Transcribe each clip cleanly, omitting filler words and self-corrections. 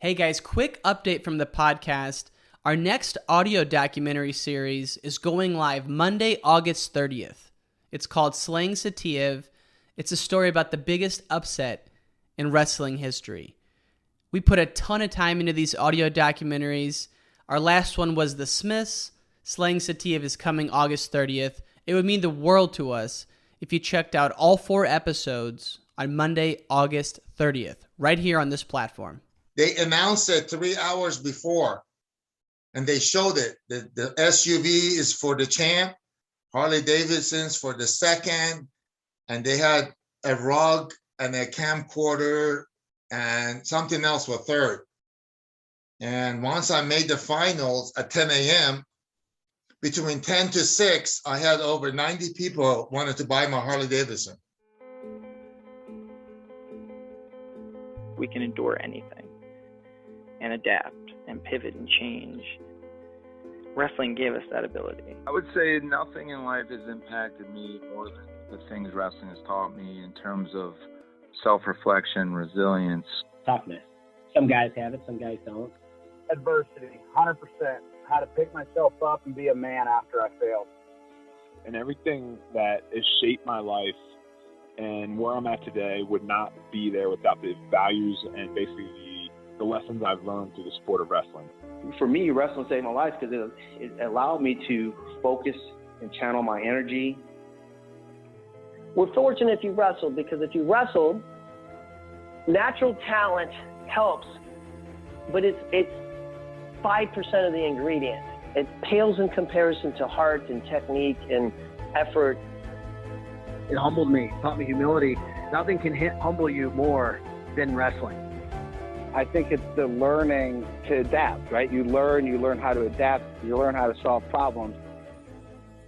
Hey guys, quick update from the podcast. Our next audio documentary series is going live Monday, August 30th. It's called Slaying Saitiev. It's a story about the biggest upset in wrestling history. We put a ton of time into these audio documentaries. Our last one was The Smiths. Slaying Saitiev is coming August 30th. It would mean the world to us if you checked out all 4 episodes on Monday, August 30th, right here on this platform. They announced it 3 hours before, and they showed it. The SUV is for the champ, Harley Davidson's for the second, and they had a rug and a camcorder and something else for third. And once I made the finals at 10 a.m., between 10 to 6, I had over 90 people wanted to buy my Harley Davidson. We can endure anything and adapt and pivot and change. Wrestling gave us that ability. I would say nothing in life has impacted me more than the things wrestling has taught me in terms of self-reflection, resilience. Toughness. Some guys have it, some guys don't. Adversity, 100%. How to pick myself up and be a man after I failed. And everything that has shaped my life and where I'm at today would not be there without the values and basically the lessons I've learned through the sport of wrestling. For me, wrestling saved my life because it allowed me to focus and channel my energy. We're fortunate if you wrestled, because if you wrestled, natural talent helps, but it's 5% of the ingredient. It pales in comparison to heart and technique and effort. It humbled me, taught me humility. Nothing can humble you more than wrestling. I think it's the learning to adapt, right? You learn how to adapt, you learn how to solve problems.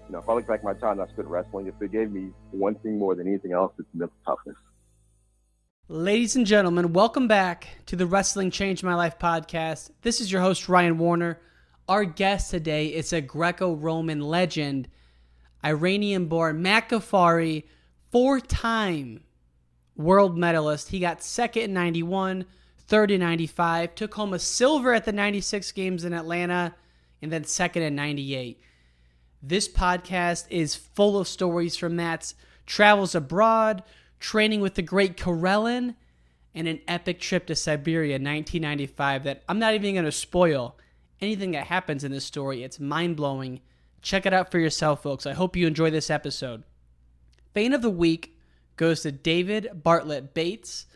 You know, if I look back at my time I spent wrestling, if it gave me one thing more than anything else, it's mental toughness. Ladies and gentlemen, welcome back to the Wrestling Changed My Life podcast. This is your host, Ryan Warner. Our guest today is a Greco-Roman legend, Iranian-born Matt Ghaffari, 4-time world medalist. He got second in 91, third in 95, took home a silver at the 96 games in Atlanta, and then second in 98. This podcast is full of stories from Matt's travels abroad, training with the great Karelin, and an epic trip to Siberia in 1995 that I'm not even going to spoil anything that happens in this story. It's mind-blowing. Check it out for yourself, folks. I hope you enjoy this episode. Fan of the Week goes to David Bartlett Bates.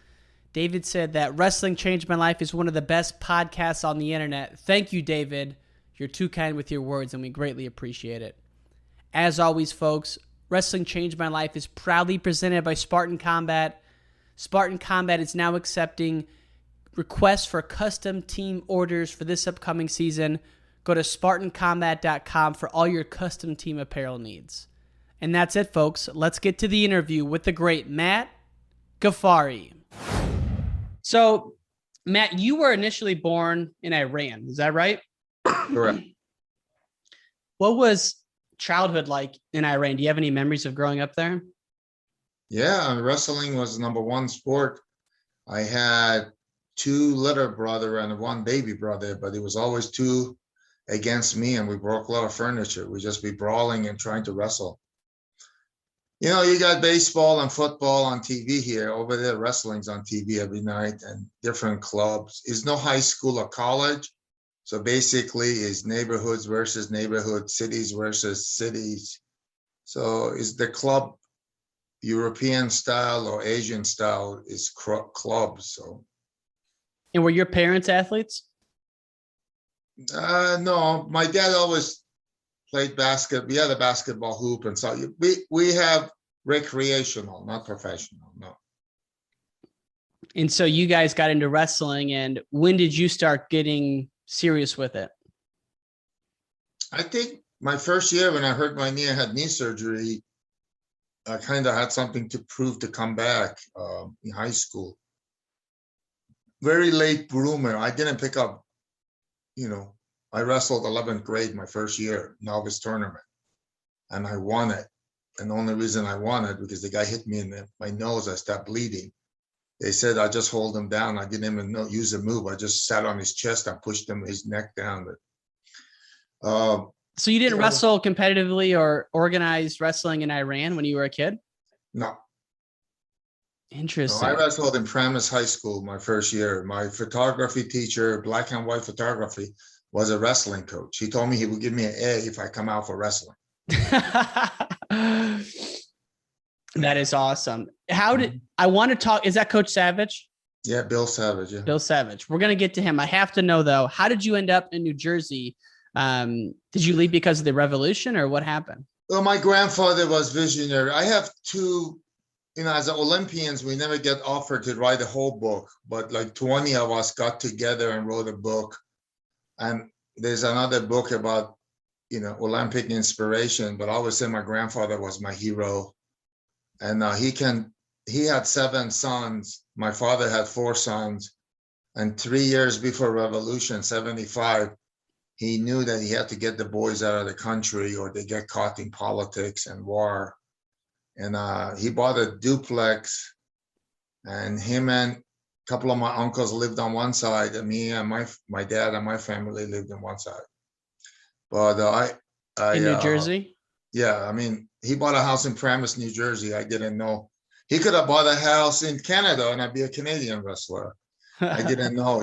David said that Wrestling Changed My Life is one of the best podcasts on the internet. Thank you, David. You're too kind with your words, and we greatly appreciate it. As always, folks, Wrestling Changed My Life is proudly presented by Spartan Combat. Spartan Combat is now accepting requests for custom team orders for this upcoming season. Go to SpartanCombat.com for all your custom team apparel needs. And that's it, folks. Let's get to the interview with the great Matt Ghaffari. So, Matt, you were initially born in Iran. Is that right? Correct. What was childhood like in Iran? Do you have any memories of growing up there? Yeah, wrestling was number one sport. I had 2 little brother and 1 baby brother, but it was always 2 against me, and we broke a lot of furniture. We'd just be brawling and trying to wrestle. You know, you got baseball and football on TV here. Over there, wrestling's on TV every night, and different clubs. It's no high school or college. So basically, it's neighborhoods versus neighborhoods, cities versus cities. So is the club European style or Asian style is clubs. So. And were your parents athletes? No, my dad always played basketball. We had a basketball hoop, and so we have recreational, not professional. No. And so you guys got into wrestling, and when did you start getting serious with it? I think my first year when I hurt my knee, I had knee surgery. I kind of had something to prove to come back in high school. Very late bloomer. I didn't pick up, I wrestled 11th grade my first year, novice tournament, and I won it. And the only reason I won it because the guy hit me in my nose, I stopped bleeding. they said I just hold him down. I didn't even use a move. I just sat on his chest and pushed his neck down. But so you didn't wrestle competitively or organized wrestling in Iran when you were a kid? No. Interesting. No, I wrestled in Paramus High School my first year. My photography teacher, black and white photography, was a wrestling coach. He told me he would give me an A if I come out for wrestling. That is awesome. I want to talk, is that Coach Savage? Yeah, Bill Savage. Yeah. Bill Savage. We're going to get to him. I have to know though, how did you end up in New Jersey? Did you leave because of the revolution or what happened? Well, my grandfather was visionary. I have two, as Olympians, we never get offered to write a whole book, but like 20 of us got together and wrote a book. And there's another book about, Olympic inspiration, but I always say my grandfather was my hero. And he had 7 sons. My father had 4 sons. And 3 years before revolution, 75, he knew that he had to get the boys out of the country or they get caught in politics and war. And he bought a duplex, and him and a couple of my uncles lived on one side, and me and my dad and my family lived on one side. But in New Jersey? Yeah, he bought a house in Paramus, New Jersey. I didn't know. He could have bought a house in Canada and I'd be a Canadian wrestler. I didn't know,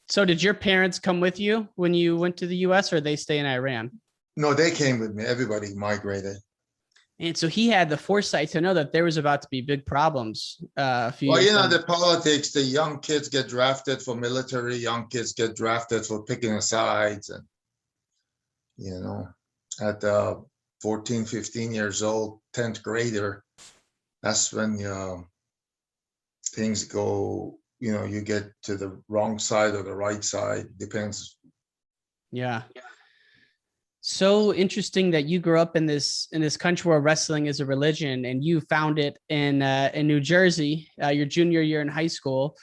So did your parents come with you when you went to the U.S. or they stay in Iran? No, they came with me. Everybody migrated. And so he had the foresight to know that there was about to be big problems. The politics, the young kids get drafted for military, young kids get drafted for picking the sides. And, at 14, 15 years old, 10th grader, that's when things go, you get to the wrong side or the right side, depends. Yeah. So interesting that you grew up in this country where wrestling is a religion, and you found it in New Jersey, your junior year in high school.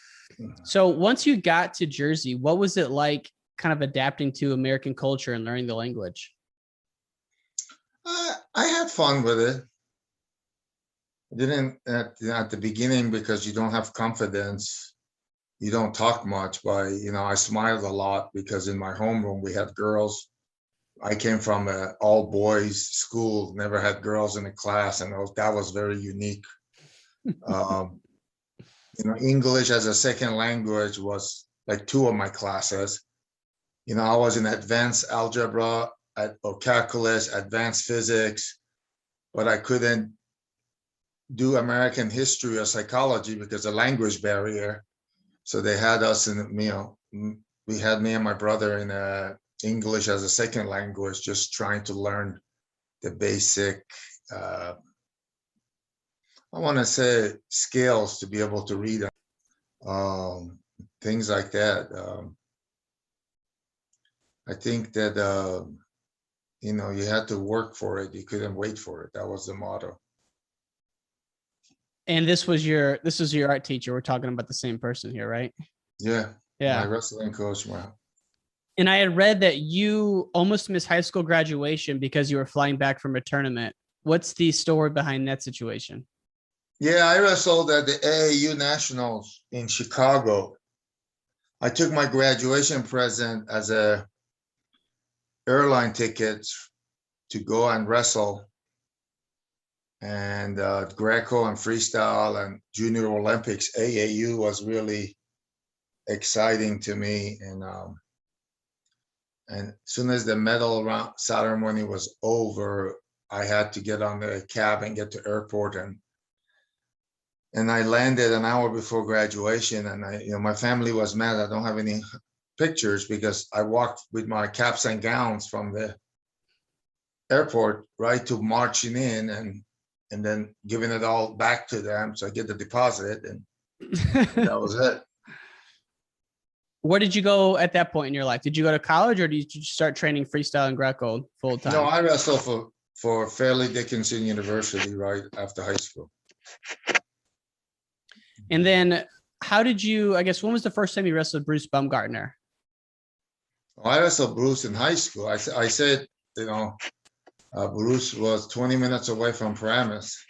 So once you got to Jersey, what was it like kind of adapting to American culture and learning the language? I had fun with it. I didn't at the beginning because you don't have confidence. You don't talk much, but I smiled a lot because in my homeroom we had girls. I came from an all boys school, never had girls in the class, and that was very unique. English as a second language was like 2 of my classes. I was in advanced algebra or calculus, advanced physics, but I couldn't do American history or psychology because of the language barrier. So they had us we had me and my brother in English as a second language, just trying to learn the basic, I want to say, skills to be able to read things like that. I think that, you had to work for it. You couldn't wait for it. That was the motto. And this was your art teacher. We're talking about the same person here, right? Yeah. Yeah. My wrestling coach. Wow. And I had read that you almost missed high school graduation because you were flying back from a tournament. What's the story behind that situation? Yeah, I wrestled at the AAU Nationals in Chicago. I took my graduation present as a airline ticket to go and wrestle. And Greco and freestyle and Junior Olympics, AAU was really exciting to me. And as soon as the medal ceremony was over, I had to get on the cab and get to airport. And I landed an hour before graduation. And my family was mad. I don't have any pictures because I walked with my caps and gowns from the airport right to marching in and then giving it all back to them. So I get the deposit, and that was it. Where did you go at that point in your life? Did you go to college or did you start training freestyle and Greco full time? No, I wrestled for Fairleigh Dickinson University right after high school. And then when was the first time you wrestled Bruce Baumgartner? I wrestled Bruce in high school. I said, Bruce was 20 minutes away from Paramus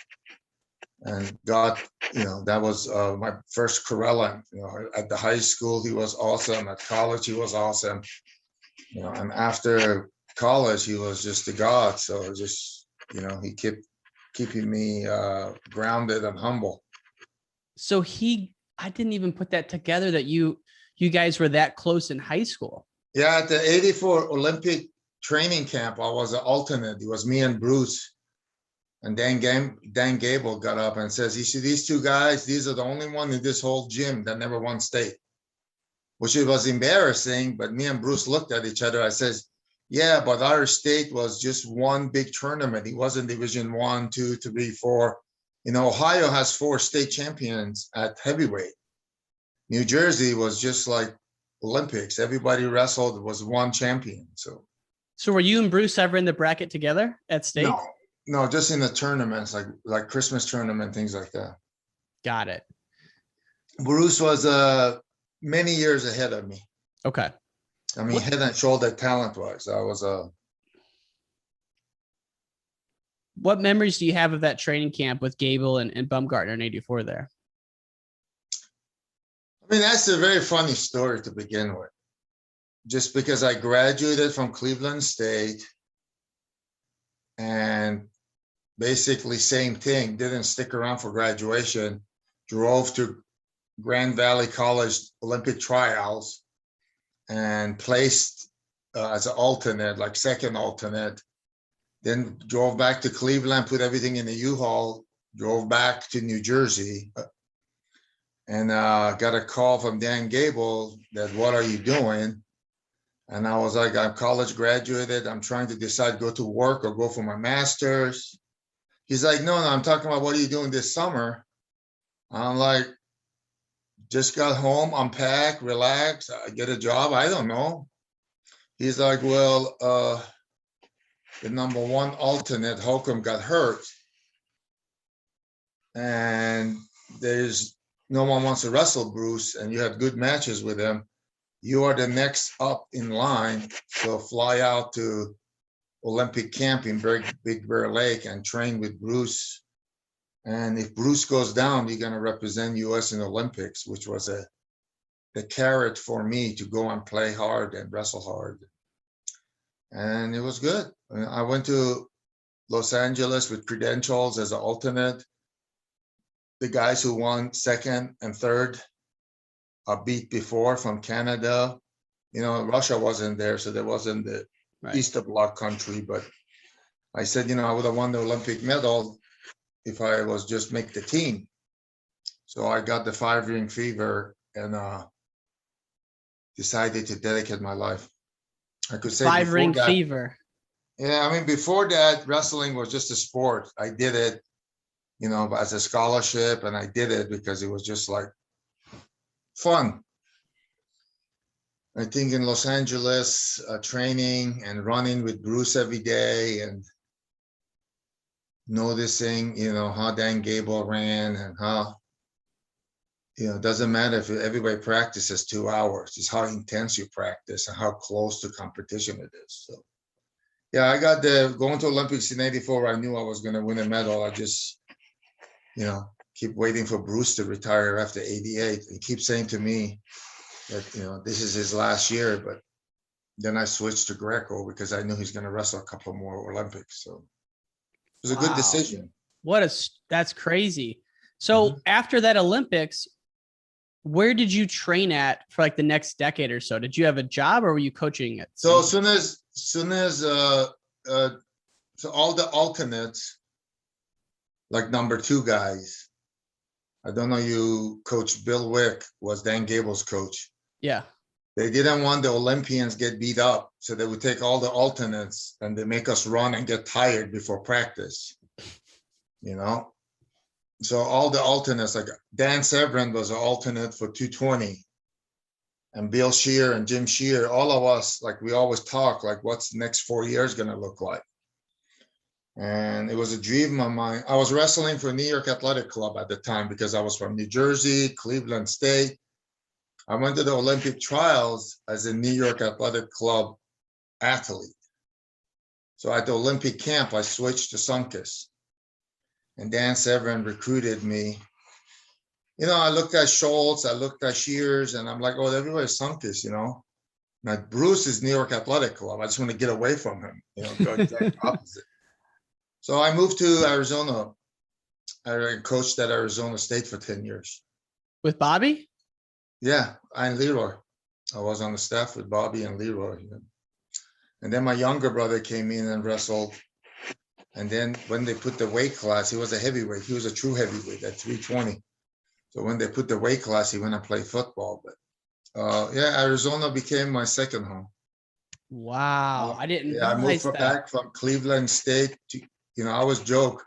and got that was my first Karelin. At the high school, he was awesome. At college, he was awesome. And after college, he was just a god. So just, he kept keeping me grounded and humble. So I didn't even put that together that you guys were that close in high school. Yeah, at the 84 Olympic training camp, I was an alternate. It was me and Bruce. And Dan Gable got up and says, you see these two guys, these are the only one in this whole gym that never won state, which it was embarrassing. But me and Bruce looked at each other. I says, yeah, but our state was just one big tournament. It wasn't Division 1, 2, 3, 4. Ohio has 4 state champions at heavyweight. New Jersey was just like Olympics. Everybody wrestled, was one champion. So were you and Bruce ever in the bracket together at state? No, just in the tournaments, like Christmas tournament, things like that. Got it. Bruce was many years ahead of me. Okay. I mean, head and shoulder talent-wise. I was What memories do you have of that training camp with Gable and Baumgartner in 84 there? I mean, that's a very funny story to begin with. Just because I graduated from Cleveland State and basically same thing, didn't stick around for graduation, drove to Grand Valley College Olympic trials and placed as an alternate, like second alternate, then drove back to Cleveland, put everything in the U-Haul, drove back to New Jersey, and got a call from Dan Gable that, what are you doing? And I was like, I'm college graduated. I'm trying to decide, go to work or go for my master's. He's like, no, I'm talking about what are you doing this summer? I'm like, just got home, unpack, relax, I get a job. I don't know. He's like, well, the number 1 alternate, Holcomb, got hurt. And there's no one wants to wrestle Bruce, and you have good matches with him. You are the next up in line. So fly out to Olympic camp in Big Bear Lake and train with Bruce. And if Bruce goes down, you're going to represent US in Olympics, which was the carrot for me to go and play hard and wrestle hard. And it was good. I went to Los Angeles with credentials as an alternate. The guys who won second and third are beat before from Canada. Russia wasn't there, so there wasn't the Easter Bloc country. But I said, I would have won the Olympic medal if I was just make the team. So I got the 5-ring fever and decided to dedicate my life. I could say 5-ring fever. Yeah, I mean, before that, wrestling was just a sport. I did it, as a scholarship, and I did it because it was just like fun. I think in Los Angeles, training and running with Bruce every day and noticing, how Dan Gable ran and how, it doesn't matter if everybody practices 2 hours, it's how intense you practice and how close to competition it is. So, yeah, I got going to Olympics in 84. I knew I was going to win a medal. I just, keep waiting for Bruce to retire after 88. He keeps saying to me that, this is his last year, but then I switched to Greco because I knew he's going to wrestle a couple more Olympics. So it was a good decision. That's crazy. So after that Olympics, where did you train at for like the next decade or so? Did you have a job or were you coaching it? So as soon as so all the alternates, like number 2 guys, I don't know, you coach Bill Wick was Dan Gable's coach. Yeah. They didn't want the Olympians get beat up. So they would take all the alternates and they make us run and get tired before practice, So all the alternates, like Dan Severin was an alternate for 220. And Bill Shear and Jim Shear, all of us, like we always talk, like what's the next 4 years going to look like? And it was a dream of mine. I was wrestling for New York Athletic Club at the time because I was from New Jersey, Cleveland State. I went to the Olympic trials as a New York Athletic Club athlete. So at the Olympic camp, I switched to Sunkiss. And Dan Severin recruited me I looked at Schultz, I looked at Shears, and I'm like, oh, everybody's sunk this, Now, Bruce is New York Athletic Club. I just want to get away from him, go exact opposite. So I moved to Arizona. I coached at Arizona State for 10 years. With Bobby? Yeah, and Leroy. I was on the staff with Bobby and Leroy. And then my younger brother came in and wrestled. And then when they put the weight class, he was a heavyweight. He was a true heavyweight at 320. So when they put the weight class, he went and played football. But Arizona became my second home. Wow. I didn't I moved that. back from Cleveland State to, I always joke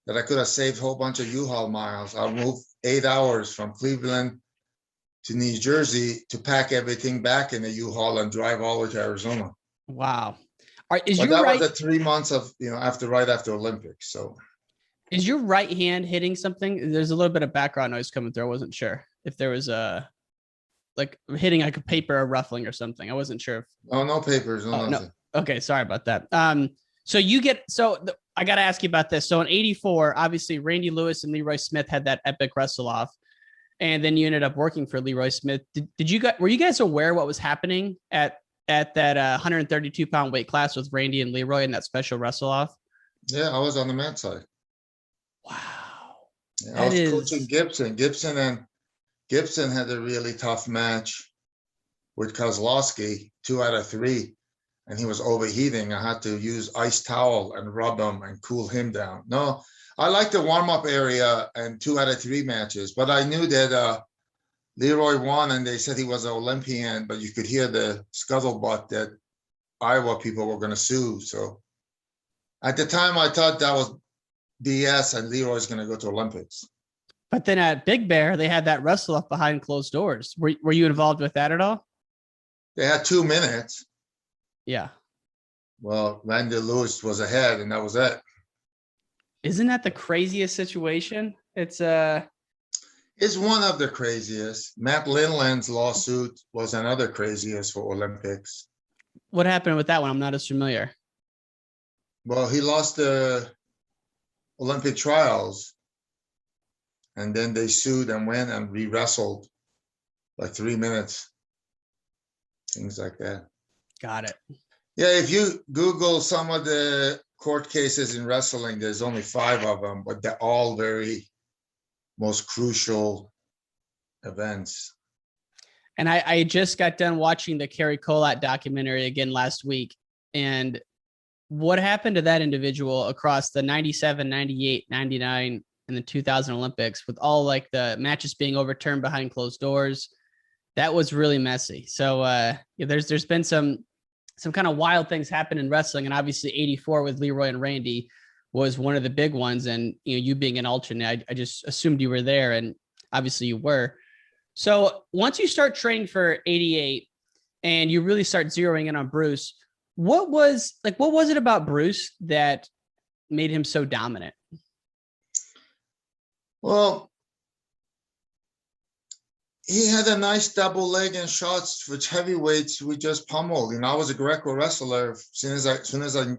that I could have saved a whole bunch of U-Haul miles. I moved 8 hours from Cleveland to New Jersey to pack everything back in the U-Haul and drive all the way to Arizona. Wow. Was the 3 months of, right after Olympics. So is your right hand hitting something? There's a little bit of background noise coming through. I wasn't sure if there was hitting like a paper or ruffling or something. I wasn't sure if. Oh, no papers. No, no. Okay. Sorry about that. I got to ask you about this. So in 84, obviously Randy Lewis and Leroy Smith had that epic wrestle off. And then you ended up working for Leroy Smith. Were you guys aware what was happening at that 132 pound weight class with Randy and Leroy in that special wrestle off? Yeah, I was on the mat side. Wow. Yeah, I was coaching Gibson. Gibson had a really tough match with Kozlowski, 2 out of 3, and he was overheating. I had to use ice towel and rub him and cool him down. No, I like the warm-up area and 2 out of 3 matches, but I knew that Leroy won, and they said he was an Olympian, but you could hear the scuttlebutt that Iowa people were going to sue. So at the time, I thought that was BS, and Leroy's going to go to Olympics. But then at Big Bear, they had that wrestle up behind closed doors. Were you involved with that at all? They had 2 minutes. Yeah. Well, Randy Lewis was ahead, and that was it. Isn't that the craziest situation? It's one of the craziest. Matt Lindland's lawsuit was another craziest for Olympics. What happened with that one? I'm not as familiar. Well, he lost the Olympic trials, and then they sued and went and re-wrestled like 3 minutes. Things like that. Got it. Yeah, if you Google some of the court cases in wrestling, there's only 5 of them, but they're all very most crucial events. And I just got done watching the Kerry Collat documentary again last week. And what happened to that individual across the 97, 98, 99, and the 2000 Olympics with all like the matches being overturned behind closed doors? That was really messy. So there's been some kind of wild things happen in wrestling. And obviously 84 with Leroy and Randy was one of the big ones. And, you being an alternate, I just assumed you were there, and obviously you were. So once you start training for 88 and you really start zeroing in on Bruce, what was it about Bruce that made him so dominant? Well, he had a nice double leg and shots, which heavyweights we just pummeled. I was a Greco wrestler as soon as I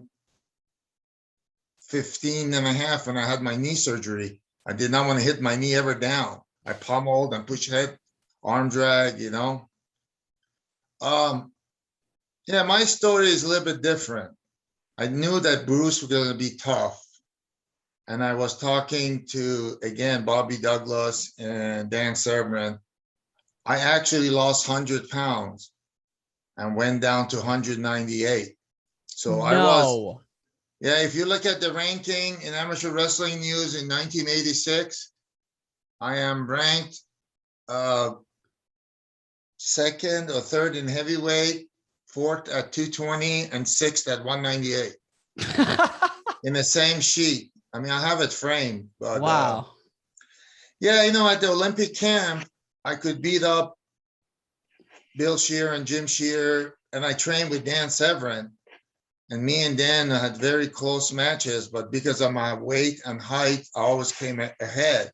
15 and a half when I had my knee surgery. I did not want to hit my knee ever down. I pummeled and pushed head, arm drag, my story is a little bit different. I knew that Bruce was going to be tough. And I was talking to, again, Bobby Douglas and Dan Severin. I actually lost 100 pounds and went down to 198. So if you look at the ranking in Amateur Wrestling News in 1986, I am ranked 2nd or 3rd in heavyweight, 4th at 220, and 6th at 198 in the same sheet. I mean, I have it framed. But, wow. At the Olympic camp, I could beat up Bill Shear and Jim Shear, and I trained with Dan Severin. And me and Dan had very close matches, but because of my weight and height, I always came ahead.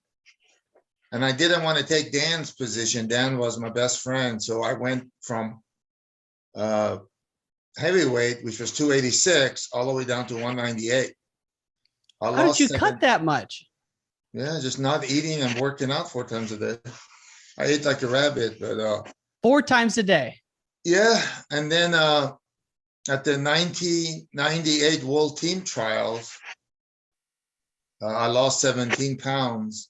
And I didn't want to take Dan's position. Dan was my best friend. So I went from heavyweight, which was 286, all the way down to 198. How did you cut that much? Yeah, just not eating and working out 4 times a day. I ate like a rabbit, but 4 times a day. yeah. And then at the 1998 World Team Trials, I lost 17 pounds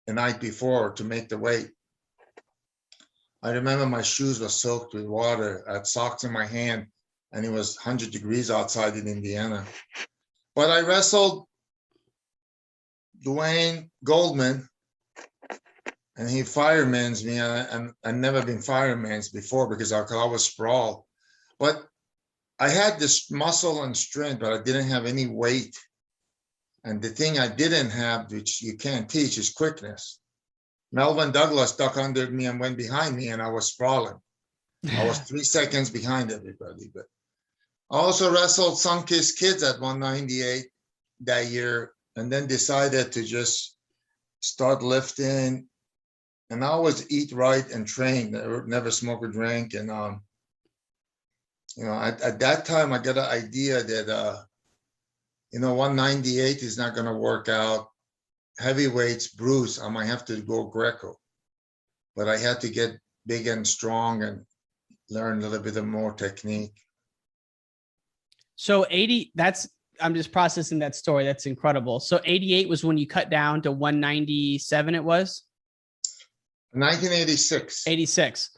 the night before to make the weight. I remember my shoes were soaked with water. I had socks in my hand, and it was 100 degrees outside in Indiana. But I wrestled Dwayne Goldman, and he fireman's me, and I'd never been fireman's before because I could always sprawl. But I had this muscle and strength, but I didn't have any weight. And the thing I didn't have, which you can't teach, is quickness. Melvin Douglas ducked under me and went behind me, and I was sprawling. I was 3 seconds behind everybody. But I also wrestled Sunkist Kids at 198 that year, and then decided to just start lifting. And I always eat right and train. Never smoke or drink. And at that time, I got an idea that 198 is not going to work out. Heavyweights, Bruce, I might have to go Greco. But I had to get big and strong and learn a little bit more technique. So I'm just processing that story. That's incredible. So 88 was when you cut down to 197, it was? 1986. 86.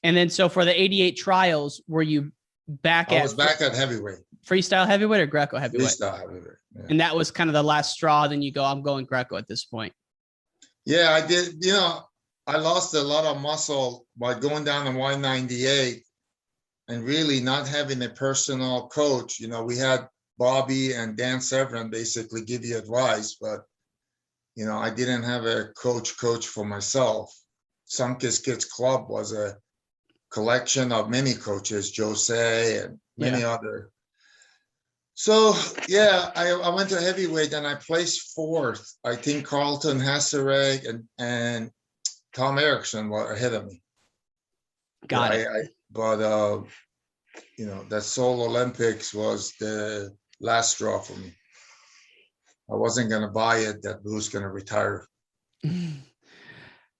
And then so for the 88 trials, were you back I was back at heavyweight. Freestyle heavyweight or Greco heavyweight? Freestyle heavyweight. Yeah. And that was kind of the last straw. Then you go, I'm going Greco at this point. Yeah, I did. I lost a lot of muscle by going down to 198 and really not having a personal coach. We had Bobby and Dan Severin basically give you advice, but, I didn't have a coach for myself. Sunkist Kids Club was a collection of many coaches, Jose and many other. So, yeah, I went to heavyweight and I placed 4th. I think Carlton Hassereg and Tom Erickson were ahead of me. Got it. That Seoul Olympics was the last straw for me. I wasn't going to buy it that Bruce going to retire.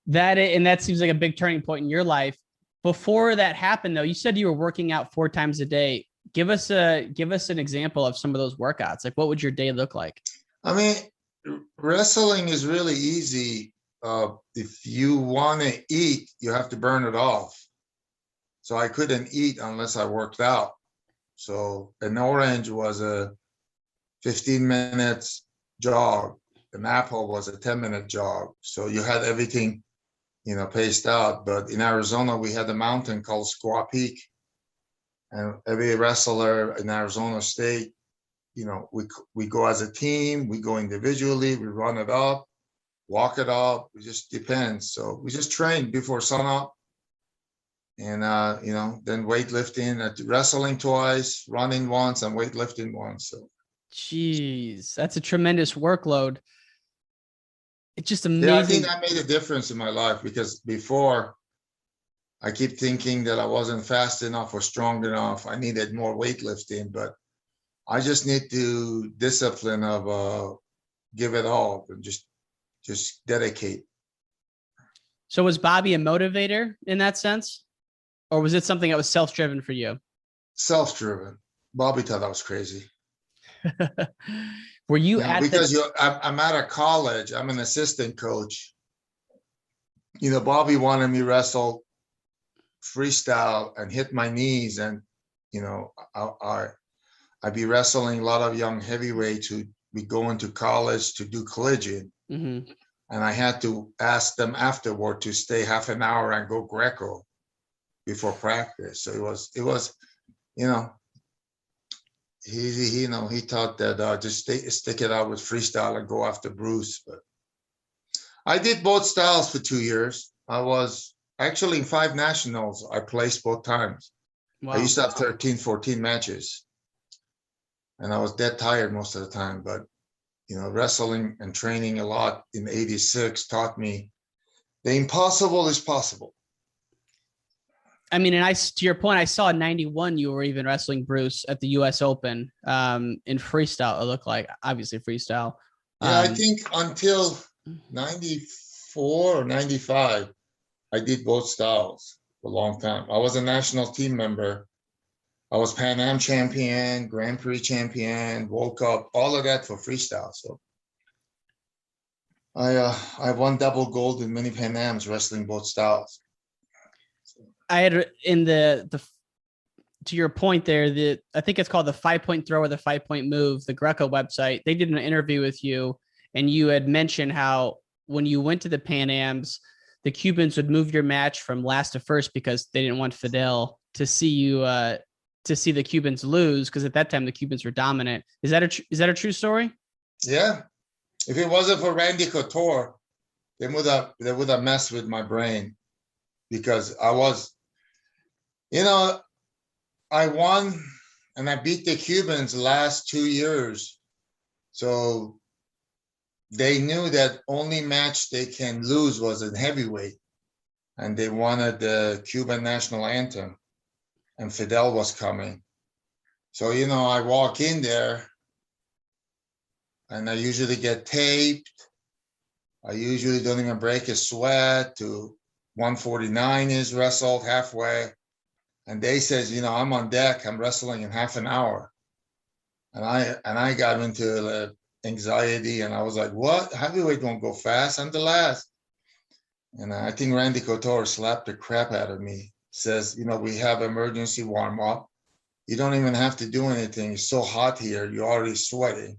That seems like a big turning point in your life. Before that happened, though, you said you were working out 4 times a day. Give us an example of some of those workouts. Like, what would your day look like? I mean, wrestling is really easy. If you want to eat, you have to burn it off. So I couldn't eat unless I worked out. So an orange was a 15 minutes jog. The apple was a 10-minute jog. So you had everything, paced out. But in Arizona, we had a mountain called Squaw Peak. And every wrestler in Arizona State, we go as a team, we go individually, we run it up, walk it up. It just depends. So we just train before sunup. And, then weightlifting, wrestling twice, running once, and weightlifting once. So. Jeez, that's a tremendous workload. It's just amazing. Yeah, I think that made a difference in my life because before I keep thinking that I wasn't fast enough or strong enough. I needed more weightlifting, but I just need to discipline of give it all and just dedicate. So was Bobby a motivator in that sense? Or was it something that was self-driven for you? Self-driven. Bobby thought I was crazy. Were you I'm at a college. I'm an assistant coach. Bobby wanted me wrestle freestyle and hit my knees, and I'd be wrestling a lot of young heavyweights who be going to college to do collegiate. Mm-hmm. And I had to ask them afterward to stay half an hour and go Greco before practice. So it was he thought that just stick it out with freestyle and go after Bruce. But I did both styles for 2 years. I was actually in 5 nationals. I placed both times. Wow. I used to have 13, 14 matches. And I was dead tired most of the time. But, wrestling and training a lot in 86 taught me the impossible is possible. I mean, and to your point, I saw in 91, you were even wrestling Bruce at the US Open in freestyle. It looked like, obviously freestyle. Yeah, I think until 94 or 95, I did both styles for a long time. I was a national team member. I was Pan Am champion, Grand Prix champion, World Cup, all of that for freestyle. So I won double gold in many Pan Ams wrestling both styles. I had in the to your point there, I think it's called the 5-point throw or the 5-point move, the Greco website. They did an interview with you, and you had mentioned how when you went to the Pan Ams, the Cubans would move your match from last to first because they didn't want Fidel to see you to see the Cubans lose, because at that time the Cubans were dominant. Is that a true story? Yeah. If it wasn't for Randy Couture, they would have messed with my brain, because I was, I won and I beat the Cubans the last 2 years. So they knew that only match they can lose was in heavyweight, and they wanted the Cuban national anthem, and Fidel was coming. So, I walk in there and I usually get taped. I usually don't even break a sweat. To 149 is wrestled halfway. And they says, I'm on deck. I'm wrestling in half an hour. And I got into anxiety, and I was like, what? Heavyweight won't go fast. I'm the last. And I think Randy Couture slapped the crap out of me. Says, we have emergency warm up. You don't even have to do anything. It's so hot here. You're already sweating.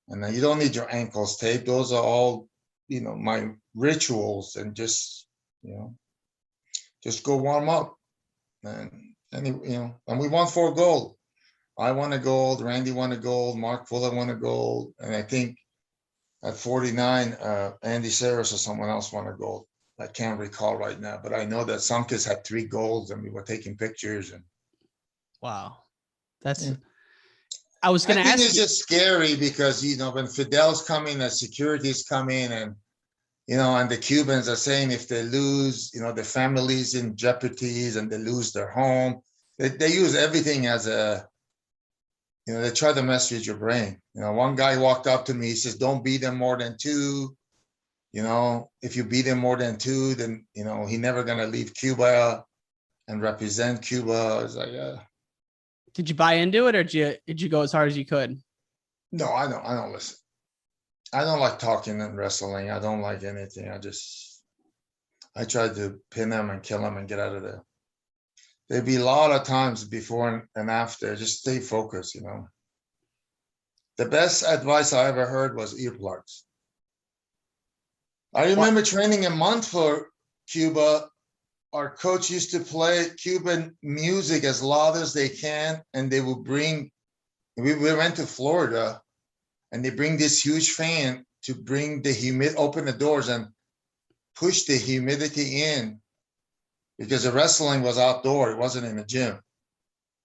And you don't need your ankles taped. Those are all, my rituals, and just go warm up. And we won 4 gold. I won a gold. Randy won a gold. Mark Fuller won a gold. And I think at 49, Andy Saris or someone else won a gold. I can't recall right now, but I know that some kids had 3 golds, and we were taking pictures. And wow, that's. Yeah. I was going to ask. It's just scary because when Fidel's coming, the security's coming, and and the Cubans are saying if they lose, the family's in jeopardy, and they lose their home. They use everything as a. They try to mess with your brain. One guy walked up to me. He says, "Don't beat them more than 2. If you beat him more than 2, then he's never gonna leave Cuba and represent Cuba." I was like, yeah. Did you buy into it, or did you go as hard as you could? No, I don't listen. I don't like talking and wrestling. I don't like anything. I tried to pin them and kill them and get out of there. There'd be a lot of times before and after. Just stay focused. The best advice I ever heard was earplugs. I remember training a month for Cuba. Our coach used to play Cuban music as loud as they can, and they would bring. We went to Florida, and they bring this huge fan to bring open the doors and push the humidity in, because the wrestling was outdoor. It wasn't in the gym.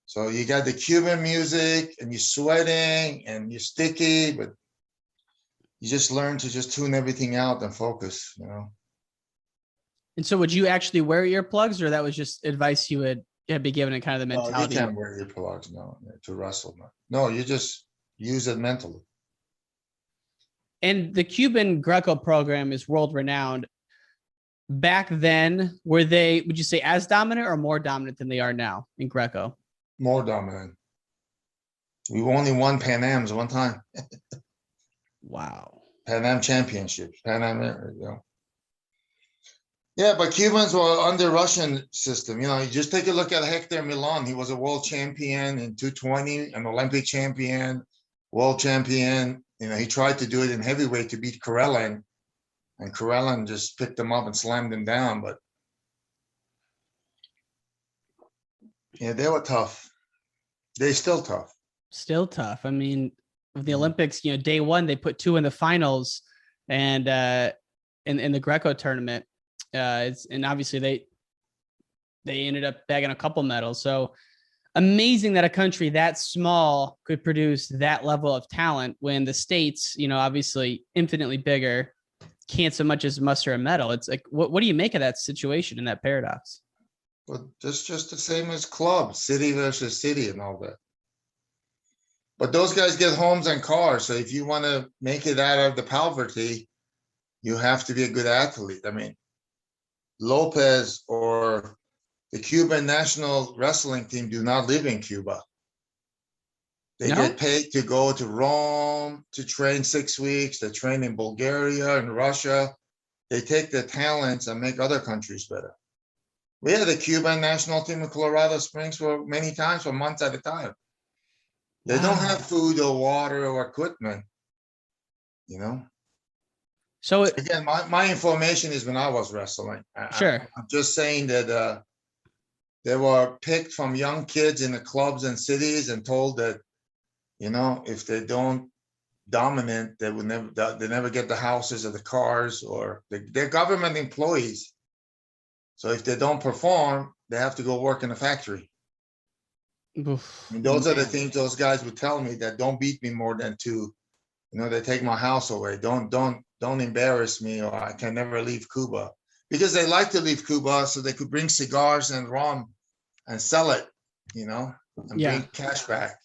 So you got the Cuban music, and you're sweating and you're sticky, but you just learn to just tune everything out and focus, And so would you actually wear earplugs, or that was just advice you had be given and kind of the mentality? No, you can't wear earplugs, no, to wrestle. No, you just use it mentally. And the Cuban Greco program is world renowned. Back then, would you say as dominant or more dominant than they are now in Greco? More dominant. We only won Pan Ams one time. Wow. Pan Am championships. Yeah, but Cubans were under Russian system. You just take a look at Hector Milan. He was a world champion in 220, an Olympic champion, world champion. He tried to do it in heavyweight to beat Karelin, and Karelin just picked him up and slammed him down. But yeah, they were tough. They're still tough. Still tough. I mean, with the Olympics, day one, they put 2 in the finals, and in the Greco tournament. And obviously they ended up bagging a couple medals. So amazing that a country that small could produce that level of talent, when the States, obviously infinitely bigger, can't so much as muster a medal. It's like, what do you make of that situation and that paradox? Well, that's just the same as clubs, city versus city and all that. But those guys get homes and cars. So if you want to make it out of the poverty, you have to be a good athlete. I mean, Lopez or the Cuban national wrestling team do not live in Cuba. They get paid to go to Rome to train 6 weeks. They train in Bulgaria and Russia. They take their talents and make other countries better. We had the Cuban national team in Colorado Springs for many times, for months at a time. They don't have food or water or equipment, you know? So again, my information is when I was wrestling. Sure. I'm just saying that they were picked from young kids in the clubs and cities and told that, you know, if they don't dominate, they never get the houses or the cars, or they're government employees. So if they don't perform, they have to go work in a factory. Oof, and those are the things those guys would tell me, that don't beat me more than 2. You know, they take my house away. Don't embarrass me, or I can never leave Cuba. Because they like to leave Cuba so they could bring cigars and rum and sell it, you know, and bring cash back.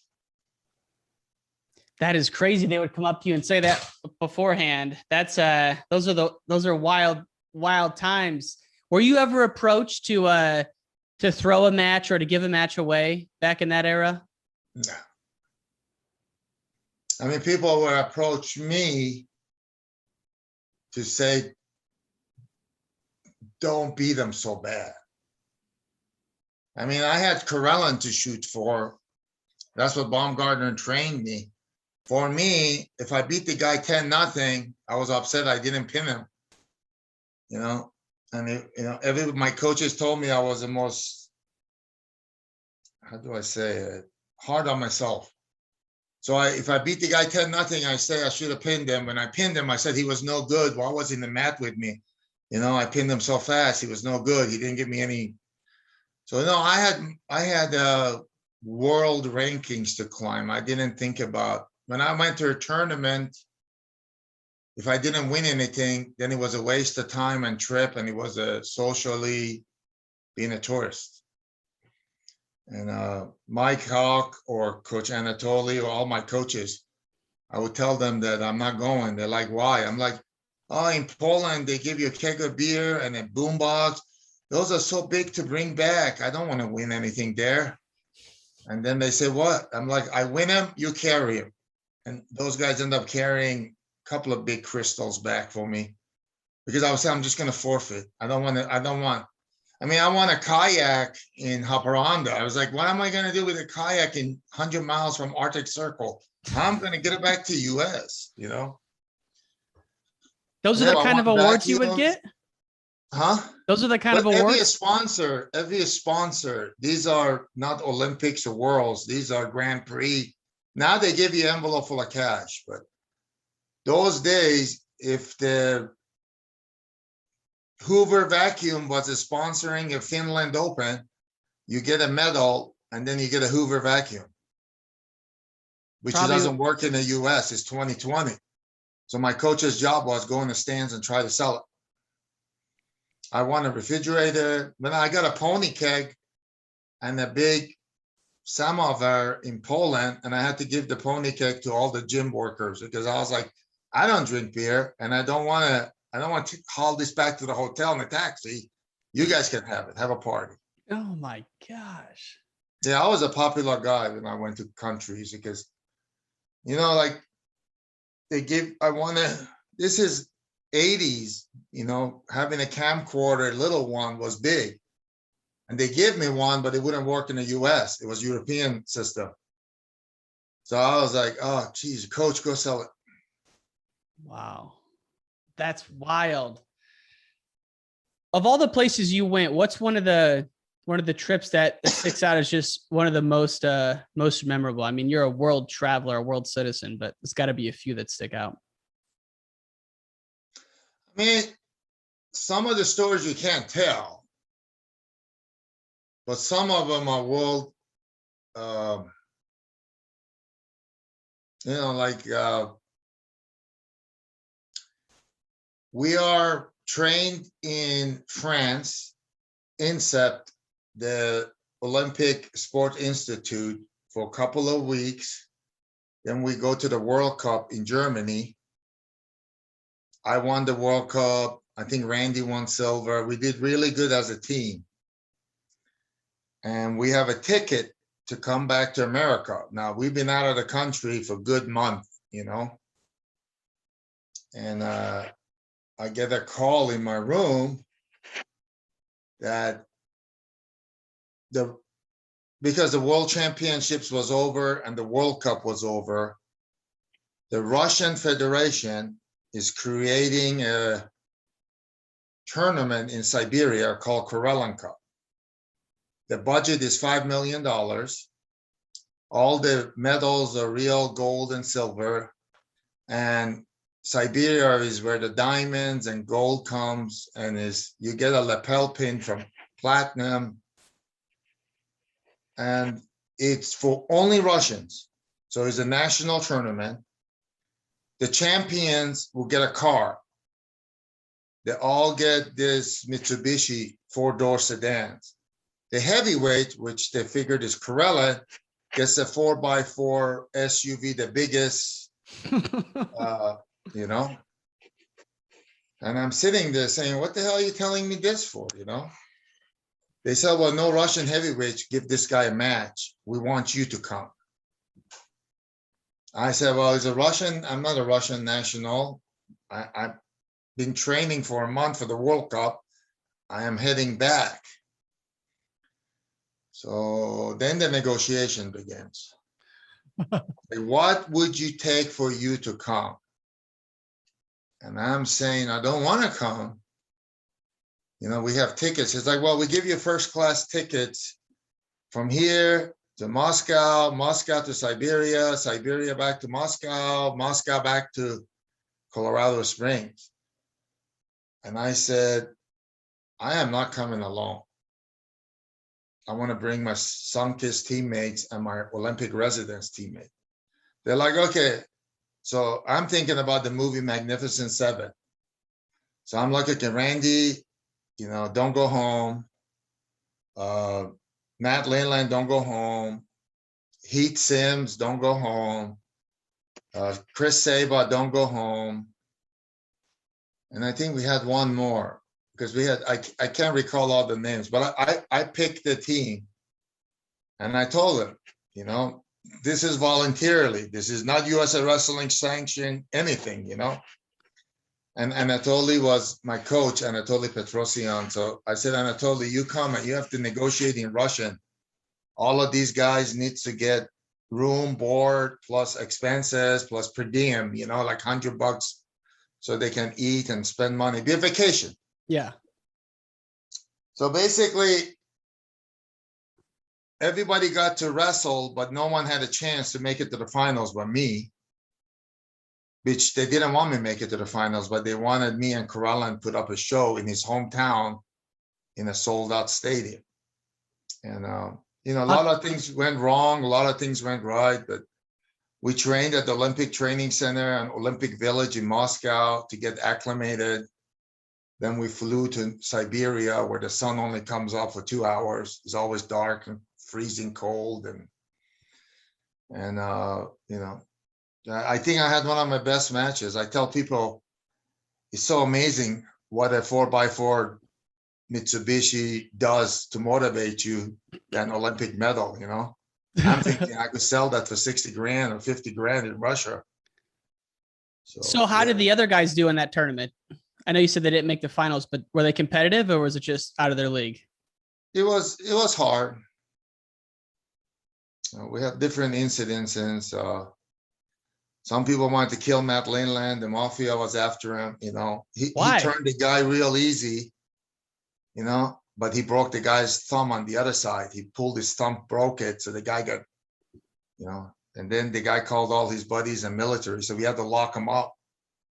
That is crazy. They would come up to you and say that beforehand. That's those are wild times. Were you ever approached to throw a match or to give a match away back in that era? No. I mean, people would approach me to say, don't beat them so bad. I mean, I had Karelin to shoot for. That's what Baumgartner trained me. For me, if I beat the guy 10-0, I was upset I didn't pin him. You know, and my coaches told me I was the most, how do I say it, hard on myself. So if I beat the guy 10-0, I say I should have pinned him. When I pinned him, I said he was no good. Why was he in the mat with me? You know, I pinned him so fast. He was no good. He didn't give me any. So no, I had world rankings to climb. I didn't think about, when I went to a tournament, if I didn't win anything, then it was a waste of time and trip, and it was socially being a tourist. And Mike Hawk or Coach Anatoly or all my coaches, I would tell them that I'm not going. They're like, why? I'm like, oh, in Poland, they give you a keg of beer and a boombox. Those are so big to bring back. I don't want to win anything there. And then they say, what? I'm like, I win them, you carry them. And those guys end up carrying a couple of big crystals back for me, because I would say, I'm just going to forfeit. I want a kayak in Haparanda. I was like, what am I going to do with a kayak in 100 miles from Arctic Circle? I'm going to get it back to US, you know? Those are the kind of awards you would get? Huh? Those are the kind of awards? Every sponsor, these are not Olympics or Worlds. These are Grand Prix. Now they give you an envelope full of cash. But those days, if the Hoover Vacuum was sponsoring a Finland Open, you get a medal and then you get a Hoover Vacuum, which doesn't work in the US. It's 2020. So my coach's job was go in the stands and try to sell it. I won a refrigerator. Then I got a pony keg and a big samovar in Poland, and I had to give the pony keg to all the gym workers, because I was like, I don't drink beer, and I don't want to haul this back to the hotel in a taxi. You guys can have it. Have a party. Oh my gosh. Yeah, I was a popular guy when I went to countries, because, you know, like this is 80s, you know, having a camcorder, little one, was big. And they gave me one, but it wouldn't work in the US. It was European system. So I was like, oh, geez, coach, go sell it. Wow. That's wild. Of all the places you went, what's one of the trips that sticks out as just one of the most memorable? I mean, you're a world traveler, a world citizen, but there's got to be a few that stick out. I mean, some of the stories you can't tell, but some of them are world, you know, like we are trained in France, INSEP, the Olympic Sport Institute, for a couple of weeks. Then we go to the World Cup in Germany. I won the World Cup. I think Randy won silver. We did really good as a team. And we have a ticket to come back to America. Now, we've been out of the country for a good month, you know. And I get a call in my room that because the World Championships was over and the World Cup was over, the Russian Federation is creating a tournament in Siberia called Karelin Cup. The budget is $5 million. All the medals are real gold and silver. And Siberia is where the diamonds and gold comes, and you get a lapel pin from platinum. And it's for only Russians. So it's a national tournament. The champions will get a car. They all get this Mitsubishi 4-door sedans. The heavyweight, which they figured is Karelin, gets a 4x4 SUV, the biggest, you know. And I'm sitting there saying, what the hell are you telling me this for, you know? They said, well, no Russian heavyweights give this guy a match. We want you to come. I said, well, he's a Russian. I'm not a Russian national. I've been training for a month for the World Cup. I am heading back. So then the negotiation begins. What would you take for you to come? And I'm saying, I don't want to come. You know, we have tickets. It's like, well, we give you first class tickets from here to Moscow, Moscow to Siberia, Siberia back to Moscow, Moscow back to Colorado Springs. And I said, I am not coming alone. I want to bring my Sunkist teammates and my Olympic residence teammate. They're like, okay. So I'm thinking about the movie Magnificent Seven. So I'm looking at Randy, you know, don't go home. Matt Leyland, don't go home. Heath Sims, don't go home. Chris Saba, don't go home. And I think we had one more because we had, I can't recall all the names, but I picked the team and I told them, you know, this is voluntarily. This is not USA Wrestling sanctioned anything, you know. And Anatoly was my coach, Anatoly Petrosyan. So I said, Anatoly, you come and you have to negotiate in Russian. All of these guys need to get room, board, plus expenses, plus per diem, you know, like $100 so they can eat and spend money. Be a vacation. Yeah. So basically, everybody got to wrestle, but no one had a chance to make it to the finals but me, which they didn't want me to make it to the finals, but they wanted me and Karelin put up a show in his hometown in a sold-out stadium. And, you know, a lot of things went wrong, a lot of things went right, but we trained at the Olympic Training Center and Olympic Village in Moscow to get acclimated. Then we flew to Siberia where the sun only comes up for 2 hours. It's always dark and freezing cold. And you know, I think I had one of my best matches. I tell people it's so amazing what a 4x4 Mitsubishi does to motivate you than Olympic medal, you know. I'm thinking I could sell that for 60 grand or 50 grand in Russia. So how did the other guys do in that tournament? I know you said they didn't make the finals, but were they competitive or was it just out of their league? It was hard. We have different incidents. Some people wanted to kill Matt Leyland. The mafia was after him, you know. He turned the guy real easy, you know, but he broke the guy's thumb on the other side. He pulled his thumb, broke it. So the guy got, you know, and then the guy called all his buddies and military. So we had to lock him up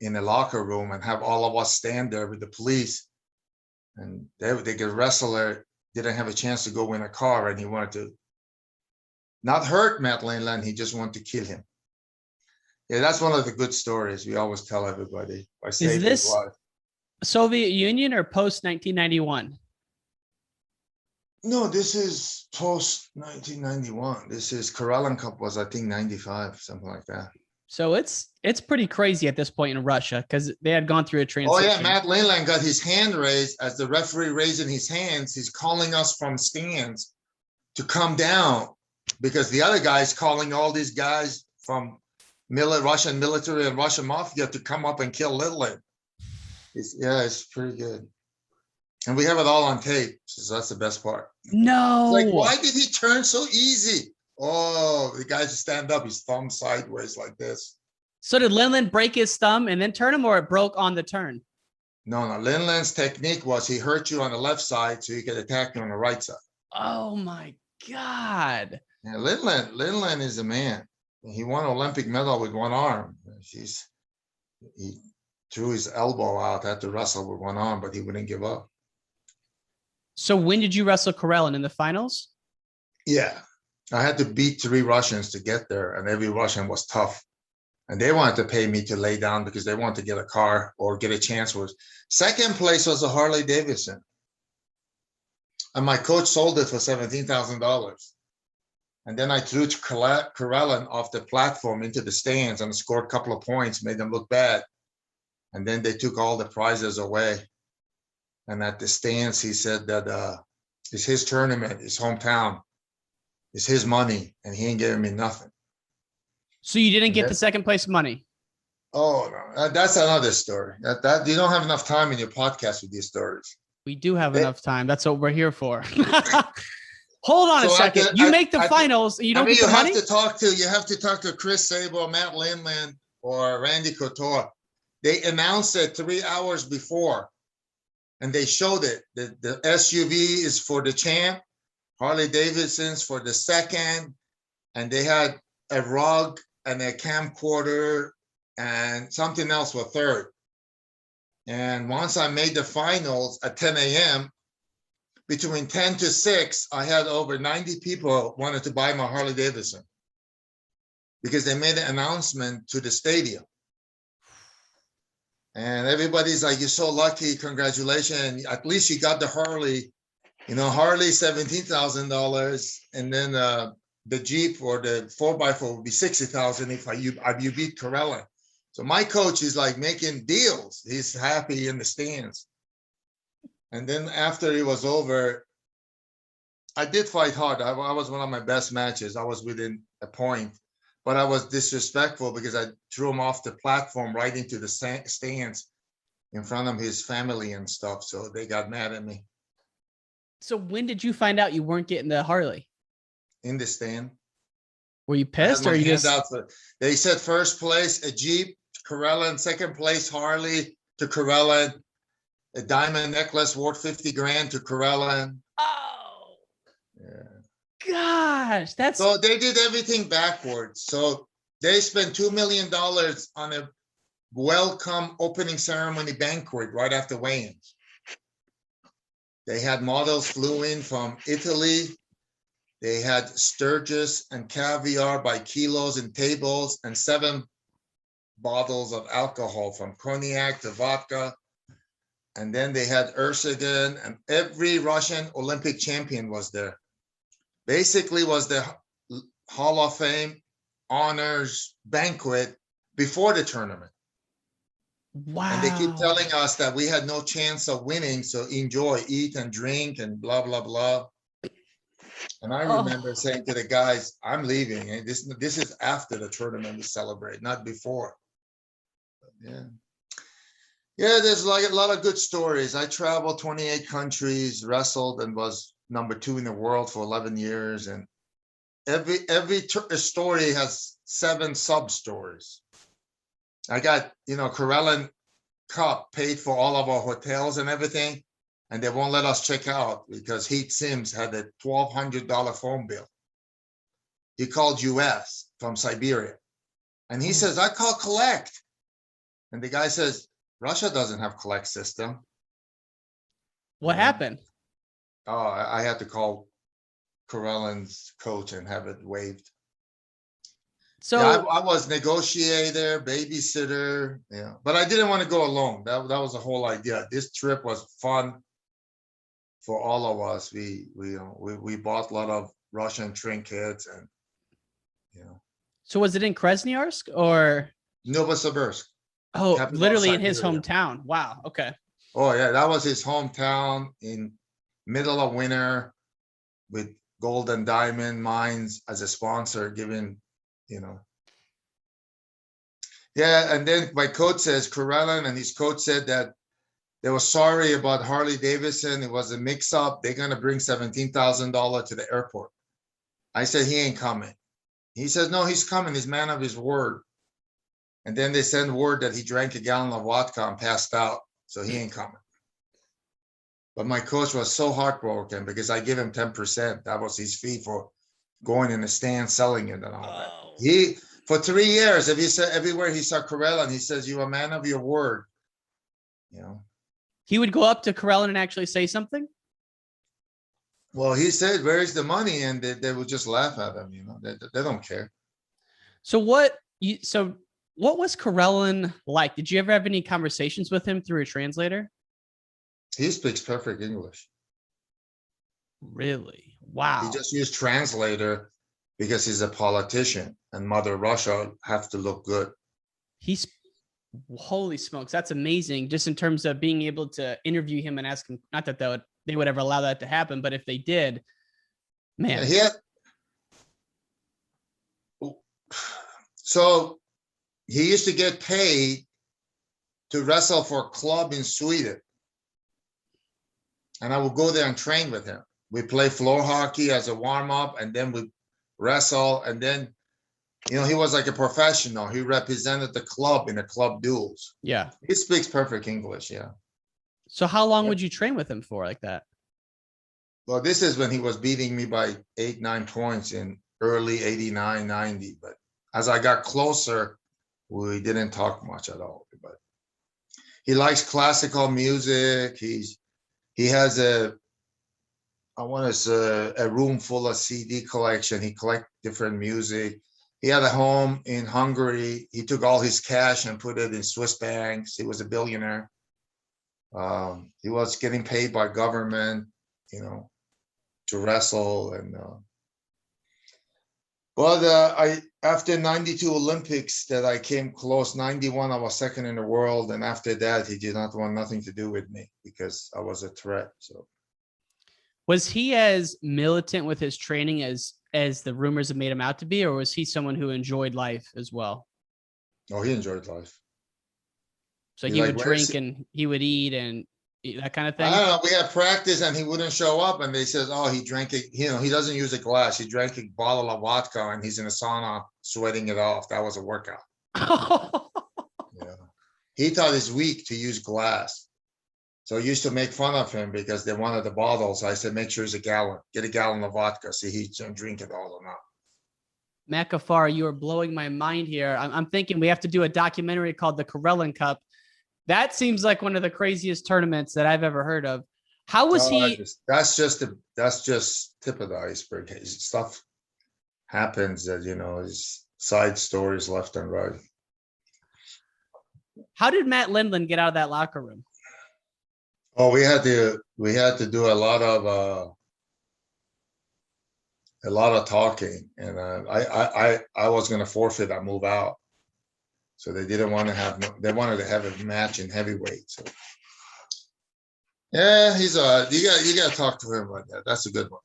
in the locker room and have all of us stand there with the police. And the wrestler didn't have a chance to go in a car, and he wanted to not hurt Matt Leyland. He just wanted to kill him. Yeah, that's one of the good stories we always tell everybody. Is this Soviet Union or post 1991? No, this is post 1991. This is Karelin Cup was, I think, 95, something like that. So it's pretty crazy at this point in Russia because they had gone through a transition. Oh yeah, Matt Leyland got his hand raised. As the referee raising his hands, he's calling us from stands to come down because the other guy's calling all these guys from Russian military and Russian mafia to come up and kill Leyland. It's pretty good. And we have it all on tape, so that's the best part. No. It's like, why did he turn so easy? Oh, the guys stand up, his thumb sideways like this. So did Leyland break his thumb and then turn him, or it broke on the turn? No. Leyland's technique was he hurt you on the left side so he could attack you on the right side. Oh my God. Yeah, Leyland is a man. He won an Olympic medal with one arm. He threw his elbow out, had to wrestle with one arm, but he wouldn't give up. So when did you wrestle Karelin, in the finals? Yeah. I had to beat 3 Russians to get there, and every Russian was tough. And they wanted to pay me to lay down because they wanted to get a car or get a chance. Second place was a Harley Davidson. And my coach sold it for $17,000. And then I threw Karelin off the platform into the stands and scored a couple of points, made them look bad. And then they took all the prizes away. And at the stands, he said that it's his tournament, his hometown, it's his money, and he ain't giving me nothing. So you didn't get the second place money? Oh, no, that's another story. That you don't have enough time in your podcast with these stories. We do have enough time. That's what we're here for. Hold on a second. You make the finals. You don't get the money? You have to talk to Chris Sable, Matt Lindland, or Randy Couture. They announced it 3 hours before, and they showed it. The SUV is for the champ, Harley Davidson's for the second, and they had a rug and a camcorder and something else for third. And once I made the finals at 10 a.m., between 10 to 6, I had over 90 people wanted to buy my Harley Davidson because they made an announcement to the stadium. And everybody's like, you're so lucky, congratulations. At least you got the Harley, Harley $17,000. And then the Jeep or the 4x4 would be $60,000 if you beat Karelin. So my coach is like making deals. He's happy in the stands. And then after it was over, I did fight hard. I was one of my best matches. I was within a point, but I was disrespectful because I threw him off the platform right into the stands in front of his family and stuff. So they got mad at me. So when did you find out you weren't getting the Harley? In the stand. Were you pissed or you just? They said first place, a Jeep, Karelin, second place, Harley to Karelin. A diamond necklace worth $50,000 to Karelin. Oh, yeah. Gosh, so they did everything backwards. So they spent $2 million on a welcome opening ceremony banquet right after weigh-ins. They had models flew in from Italy. They had sturgis and caviar by kilos and tables, and 7 bottles of alcohol from cognac to vodka. And then they had Ursagan, and every Russian Olympic champion was there. Basically was the Hall of Fame honors banquet before the tournament. Wow. And they keep telling us that we had no chance of winning, so enjoy, eat and drink and blah, blah, blah. And I remember saying to the guys, I'm leaving. And this is after the tournament we celebrate, not before. But yeah. Yeah, there's like a lot of good stories. I traveled 28 countries, wrestled, and was number 2 in the world for 11 years. And every story has 7 sub-stories. I got, Karelin Cup paid for all of our hotels and everything, and they won't let us check out because Heath Sims had a $1,200 phone bill. He called US from Siberia. And he says, I call collect. And the guy says, Russia doesn't have collect system. What happened? Oh, I had to call Karelin's coach and have it waived. So yeah, I was negotiator, babysitter, but I didn't want to go alone. That was the whole idea. This trip was fun for all of us. We bought a lot of Russian trinkets and So was it in Krasnoyarsk or? Novosibirsk. Oh, capital of literally in his Siberia. hometown. Wow. Okay. Oh yeah, that was his hometown in middle of winter with gold and diamond mines as a sponsor, giving, you know. Yeah, and then my coach says, Karelin and his coach said that they were sorry about Harley Davidson. It was a mix-up. They're gonna bring $17,000 to the airport. I said, he ain't coming. He says, no, he's coming. He's man of his word. And then they send word that he drank a gallon of vodka and passed out. So he ain't coming. But my coach was so heartbroken because I give him 10%. That was his fee for going in the stand, selling it and all that. He, for 3 years, if he said everywhere he saw Karelin, he says, you're a man of your word. You know. He would go up to Karelin and actually say something? Well, he said, where's the money? And they would just laugh at him, you know. They don't care. So what was Karelin like? Did you ever have any conversations with him through a translator? He speaks perfect English. Really? Wow. He just used translator because he's a politician and Mother Russia have to look good. Holy smokes. That's amazing. Just in terms of being able to interview him and ask him, not that they would ever allow that to happen, but if they did, man. So he used to get paid to wrestle for a club in Sweden. And I would go there and train with him. We play floor hockey as a warm-up, and then we wrestle. And then, you know, he was like a professional. He represented the club in the club duels. Yeah. He speaks perfect English, yeah. So how long would you train with him for like that? Well, this is when he was beating me by 8-9 points in early 89, 90. But as I got closer, we didn't talk much at all. But he likes classical music. He has a room full of CD collection. He collects different music. He had a home in Hungary. He took all his cash and put it in Swiss banks. He was a billionaire. He was getting paid by government, you know, to wrestle. And after 92 Olympics that I came close, 91 I was second in the world, and after that he did not want nothing to do with me because I was a threat. So was he as militant with his training as the rumors have made him out to be, or was he someone who enjoyed life as well? Oh, he enjoyed life. So he would drink and he would eat and that kind of thing? I don't know. We had practice and he wouldn't show up, and they says, oh, he drank it. You know, he doesn't use a glass. He drank a bottle of vodka and he's in a sauna sweating it off. That was a workout. Yeah. He thought it's weak to use glass. So I used to make fun of him because they wanted the bottle. So I said, make sure it's a gallon. Get a gallon of vodka. See, he can drink it all or not. Matt Ghaffari, you are blowing my mind here. I'm thinking we have to do a documentary called the Karelin Cup. That seems like one of the craziest tournaments that I've ever heard of. How was he? That's just tip of the iceberg. Stuff happens that, you know, is side stories left and right. How did Matt Lindland get out of that locker room? Oh, we had to do a lot of talking, and I was going to forfeit and move out. So they didn't want to have they wanted to have a match in heavyweight. So yeah, he's you got to talk to him about that. That's a good one.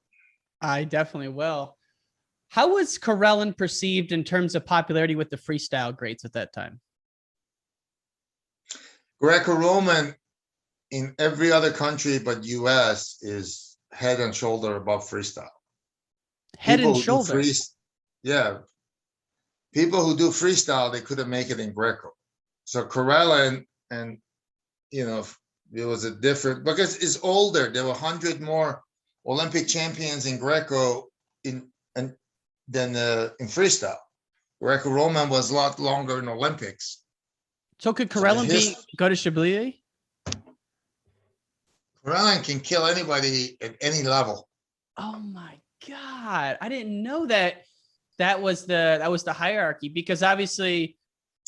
I definitely will. How was Karelin perceived in terms of popularity with the freestyle greats at that time? Greco-Roman in every other country but US is head and shoulder above freestyle. Head and shoulder. Yeah. People who do freestyle, they couldn't make it in Greco. So Karelin, and you know, it was a different, because it's older. There were 100 more Olympic champions in Greco than in freestyle. Greco-Roman was a lot longer in Olympics. So could Karelin go to Siberia? Karelin can kill anybody at any level. Oh my God. I didn't know that was the hierarchy, because obviously.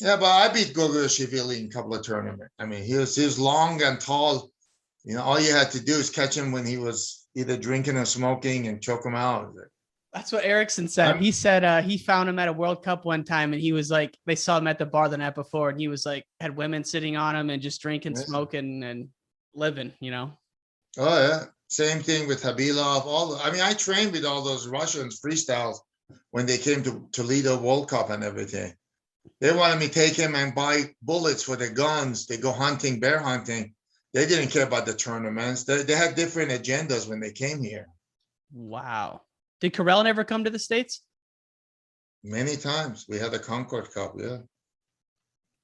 Yeah, but I beat Gogashvili in a couple of tournaments. I mean, he was long and tall. You know, all you had to do is catch him when he was either drinking or smoking and choke him out. That's what Erickson said. He said he found him at a World Cup one time, and he was like, they saw him at the bar the night before, and he was like, had women sitting on him and just drinking, smoking, and living, you know? Oh, yeah. Same thing with Habilov. I trained with all those Russians freestyles when they came to Toledo World Cup and everything. They wanted me to take him and buy bullets for the guns. They go hunting, bear hunting. They didn't care about the tournaments. They had different agendas when they came here. Wow. Did Karelin ever come to the States? Many times. We had the Concord Cup, yeah.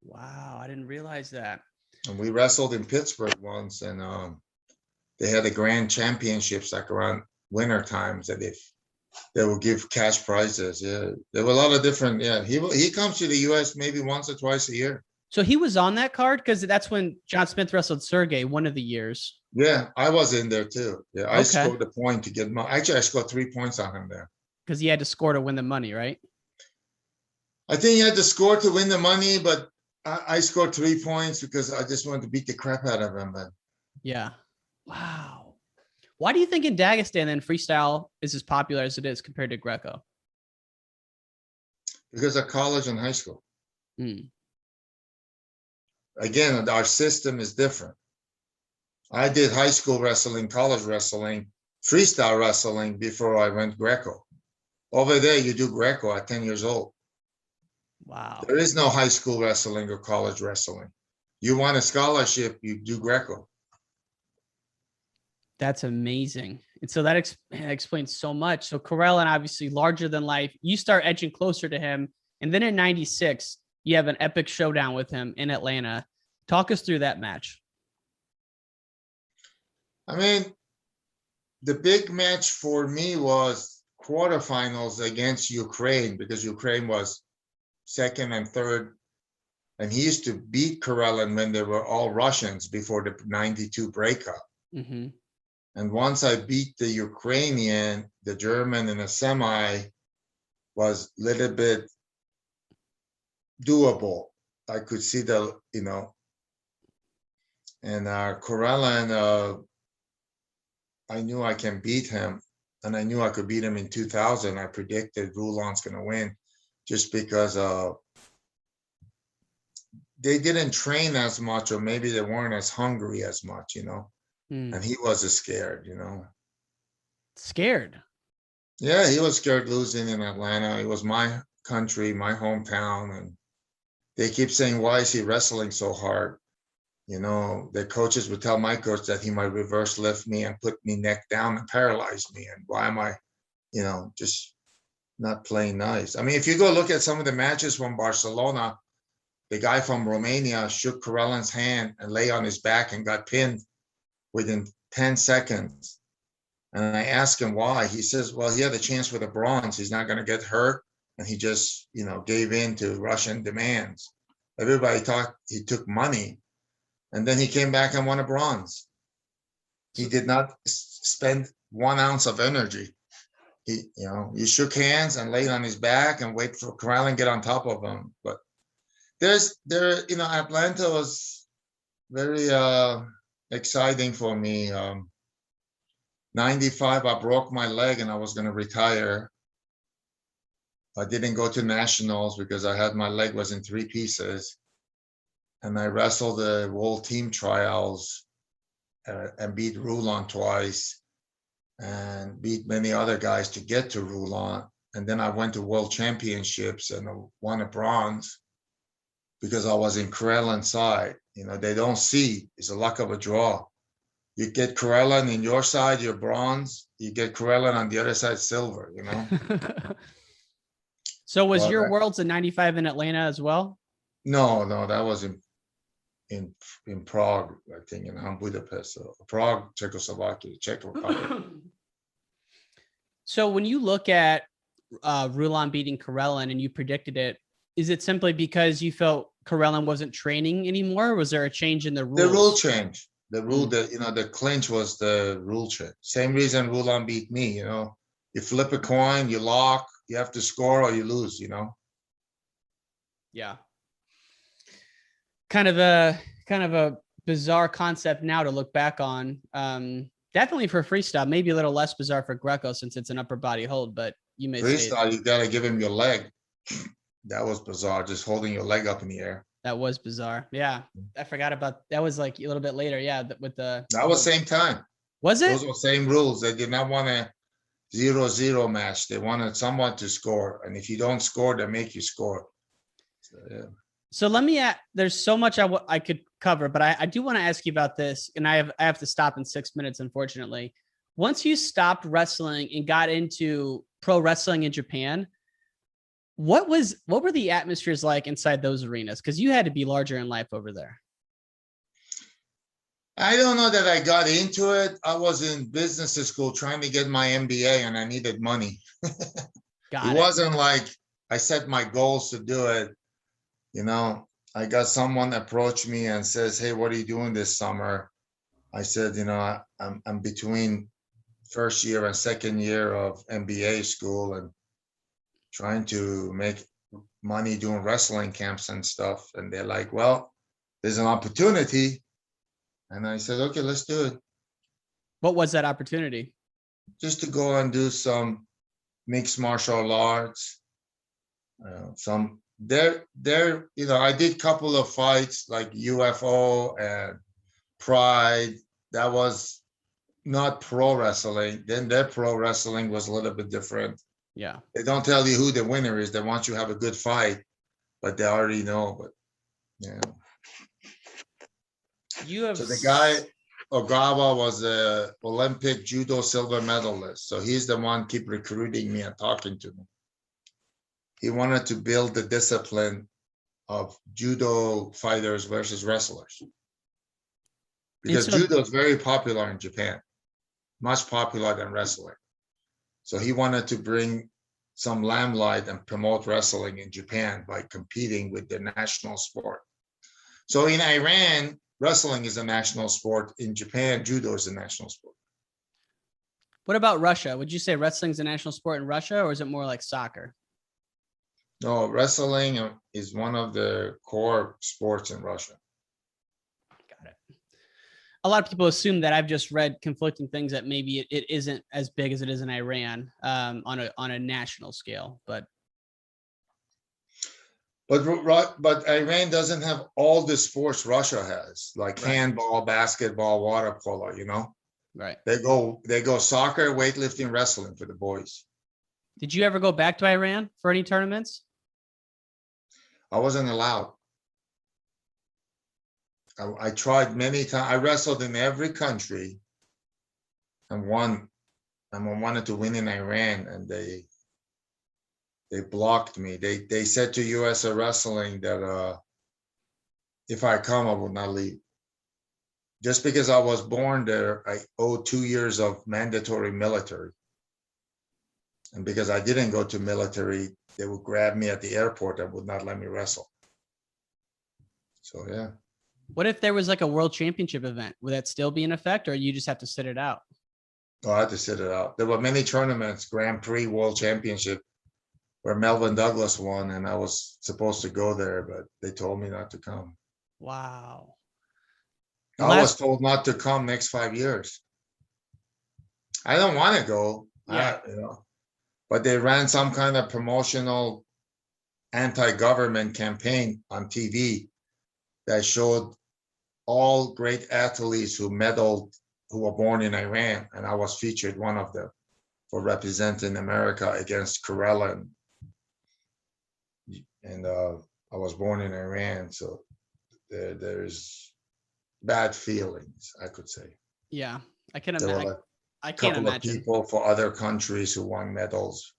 Wow, I didn't realize that. And we wrestled in Pittsburgh once, and they had the grand championships like around winter times that they will give cash prizes. Yeah, there were a lot of different. Yeah, he comes to the U.S. maybe once or twice a year. So he was on that card because that's when John Smith wrestled Sergey one of the years. Yeah, I was in there too. Yeah, I scored a point to get I scored 3 points on him there because he had to score to win the money, right? I think he had to score to win the money, but I scored 3 points because I just wanted to beat the crap out of him. But yeah, wow. Why do you think in Dagestan then freestyle is as popular as it is compared to Greco? Because of college and high school. Again, our system is different. I did high school wrestling, college wrestling, freestyle wrestling before I went Greco. Over there, you do Greco at 10 years old. Wow. There is no high school wrestling or college wrestling. You want a scholarship, you do Greco. That's amazing. And so that explains so much. So Karelin, obviously larger than life. You start edging closer to him. And then in 96, you have an epic showdown with him in Atlanta. Talk us through that match. I mean, the big match for me was quarterfinals against Ukraine because Ukraine was second and third. And he used to beat Karelin when they were all Russians before the 92 breakup. Mm-hmm. And once I beat the Ukrainian, the German in a semi was a little bit doable. I could see and Karelin, I knew I can beat him, and I knew I could beat him in 2000. I predicted Rulan's going to win just because they didn't train as much, or maybe they weren't as hungry as much, and he was scared, Scared? Yeah, he was scared losing in Atlanta. It was my country, my hometown, and they keep saying, why is he wrestling so hard? The coaches would tell my coach that he might reverse lift me and put me neck down and paralyze me. And why am I, just not playing nice? I mean, if you go look at some of the matches from Barcelona, the guy from Romania shook Karelin's hand and lay on his back and got pinned within 10 seconds. And I asked him why. He says, well, he had a chance for the bronze. He's not going to get hurt. And he just, gave in to Russian demands. Everybody thought he took money. And then he came back and won a bronze. He did not spend 1 ounce of energy. He shook hands and laid on his back and wait for Karelin to get on top of him. But Atlanta was very exciting for me. 95, I broke my leg and I was going to retire. I didn't go to nationals because my leg was in 3 pieces. And I wrestled the world team trials and beat Rulan twice and beat many other guys to get to Rulan. And then I went to world championships and won a bronze because I was in Karelin's side. They don't see. It's a luck of a draw. You get Karelin in your side, you're bronze. You get Karelin on the other side, silver, So was your Worlds in 95 in Atlanta as well? No, that was in Prague, I think, in Budapest, Prague, Czechoslovakia, Czech Republic. So when you look at Rulan beating Karelin and you predicted it, is it simply because you felt Karelin wasn't training anymore? Or was there a change in the rules? The rule change. The rule the clinch was the rule change. Same reason Rulan beat me. You flip a coin, you lock, you have to score or you lose. Yeah. Kind of a bizarre concept now to look back on. Definitely for freestyle, maybe a little less bizarre for Greco since it's an upper body hold, but you may say freestyle, you got to give him your leg. That was bizarre, just holding your leg up in the air. that was bizarre. Yeah, I forgot about that. Was like a little bit later. Yeah, with the That was same time. Was it? Those were same rules. They did not want a 0-0 match. They wanted someone to score, and if you don't score, they make you score. So, yeah. So let me add, there's so much I could cover, but I do want to ask you about this, and I have to stop in 6 minutes, unfortunately. Once you stopped wrestling and got into pro wrestling in Japan, what were the atmospheres like inside those arenas? Because you had to be larger in life over there. I don't know that I got into it. I was in business school trying to get my MBA, and I needed money. It wasn't like I set my goals to do it. You know, I got someone approach me and says, "Hey, what are you doing this summer?" I said, "You know, I'm between first year and second year of MBA school and trying to make money doing wrestling camps and stuff." And they're like, "Well, there's an opportunity." And I said, "Okay, let's do it." What was that opportunity? Just to go and do some mixed martial arts, I did a couple of fights like UFO and Pride. That was not pro wrestling. Then their pro wrestling was a little bit different. Yeah. They don't tell you who the winner is. They want you to have a good fight, but they already know. But yeah. So the guy, Ogawa, was a Olympic judo silver medalist. So he's the one keep recruiting me and talking to me. He wanted to build the discipline of judo fighters versus wrestlers. Because judo is very popular in Japan, much popular than wrestling. So he wanted to bring some limelight and promote wrestling in Japan by competing with the national sport. So in Iran, wrestling is a national sport. In Japan, judo is a national sport. What about Russia? Would you say wrestling is a national sport in Russia, or is it more like soccer? No, wrestling is one of the core sports in Russia. Got it. A lot of people assume that. I've just read conflicting things that maybe it isn't as big as it is in Iran on a national scale, but Iran doesn't have all the sports Russia has, like handball, basketball, water polo. You know, right? They go soccer, weightlifting, wrestling for the boys. Did you ever go back to Iran for any tournaments? I wasn't allowed. I tried many times. I wrestled in every country and won. And I wanted to win in Iran, and they blocked me. They said to USA Wrestling that if I come, I would not leave. Just because I was born there, I owe 2 years of mandatory military. And because I didn't go to military, they would grab me at the airport and would not let me wrestle. So, yeah. What if there was like a world championship event? Would that still be in effect, or you just have to sit it out? Oh, I had to sit it out. There were many tournaments, Grand Prix, World Championship, where Melvin Douglas won, and I was supposed to go there, but they told me not to come. Wow. I was told not to come next 5 years. I don't want to go, but they ran some kind of promotional anti-government campaign on TV that showed all great athletes who medaled, who were born in Iran, and I was featured one of them for representing America against Karelin. And I was born in Iran, so there's bad feelings, I could say. Yeah, I can imagine. I can't imagine. Couple of people for other countries who won medals.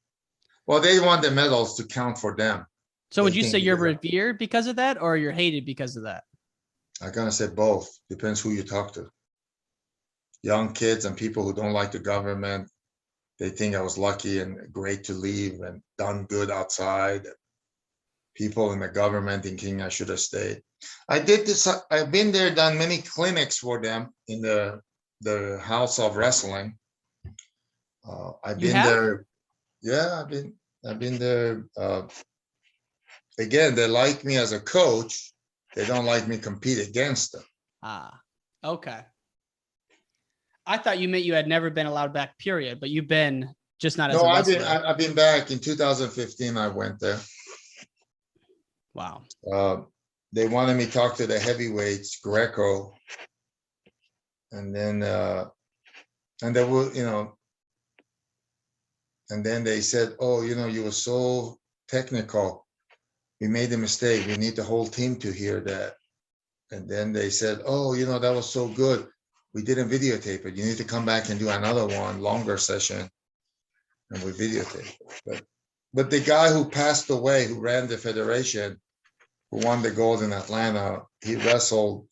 Well, they want the medals to count for them. So would you say you're revered because of that, or you're hated because of that? I'm gonna say both. Depends who you talk to. Young kids and people who don't like the government, they think I was lucky and great to leave and done good outside. People in the government thinking I should have stayed. I did this. I've been there, done many clinics for them in the House of Wrestling. I've been there. Yeah, I've been there. Again, they like me as a coach. They don't like me compete against them. Ah, okay. I thought you meant you had never been allowed back, period, but you've been Just not as No, a I've wrestler. I've been back in 2015. I went there. Wow. They wanted me to talk to the heavyweights, Greco, and then and they were, and then they said, "Oh, you were so technical. We made a mistake. We need the whole team to hear that." And then they said, "Oh, that was so good. We didn't videotape it. You need to come back and do another one, longer session." And we videotaped it. But the guy who passed away, who ran the federation, who won the gold in Atlanta, he wrestled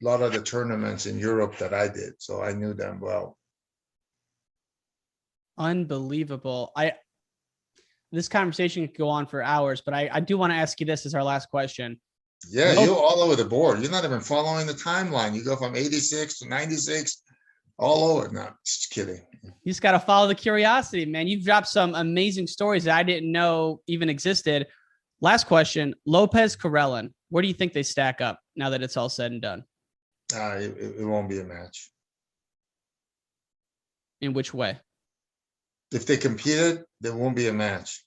a lot of the tournaments in Europe that I did. So I knew them well. Unbelievable. This conversation could go on for hours, but I do want to ask you this as our last question. Yeah, you're all over the board. You're not even following the timeline. You go from 86 to 96, all over. No, just kidding. You just got to follow the curiosity, man. You've dropped some amazing stories that I didn't know even existed. Last question, Lopez Karelin. Where do you think they stack up now that it's all said and done? It won't be a match. In which way? If they competed, there won't be a match.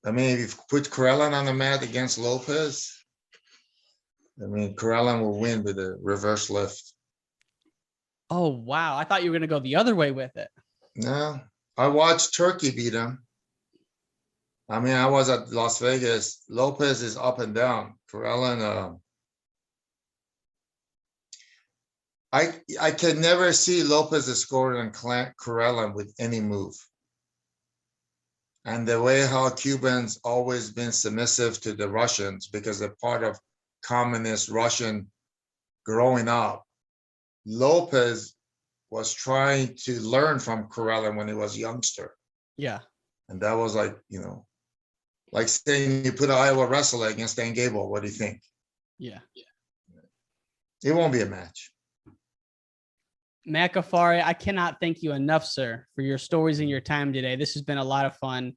I mean, if you put Karelin on the mat against Lopez, Karelin will win with a reverse lift. Oh, wow. I thought you were going to go the other way with it. No, I watched Turkey beat him. I was at Las Vegas. Lopez is up and down. Karelin, I can never see Lopez scoring on Karelin with any move. And the way how Cubans always been submissive to the Russians because they're part of communist Russian growing up. Lopez was trying to learn from Karelin when he was a youngster. Yeah. And that was like saying you put an Iowa wrestler against Dan Gable. What do you think? Yeah. It won't be a match. Matt Ghaffari, I cannot thank you enough, sir, for your stories and your time today. This has been a lot of fun.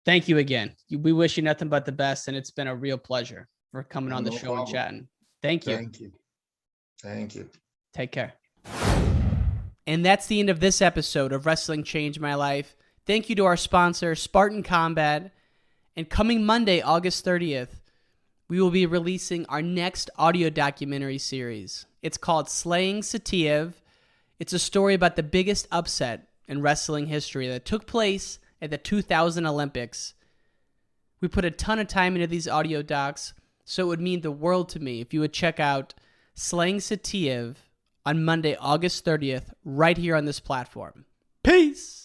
Thank you again. We wish you nothing but the best, and it's been a real pleasure for coming on the show problem. and chatting. Thank you. Thank you. Thank you. Take care. And that's the end of this episode of Wrestling Changed My Life. Thank you to our sponsor, Spartan Combat. And coming Monday, August 30th, we will be releasing our next audio documentary series. It's called Slaying Satiev. It's a story about the biggest upset in wrestling history that took place at the 2000 Olympics. We put a ton of time into these audio docs, so it would mean the world to me if you would check out Slaying Satiev on Monday, August 30th, right here on this platform. Peace!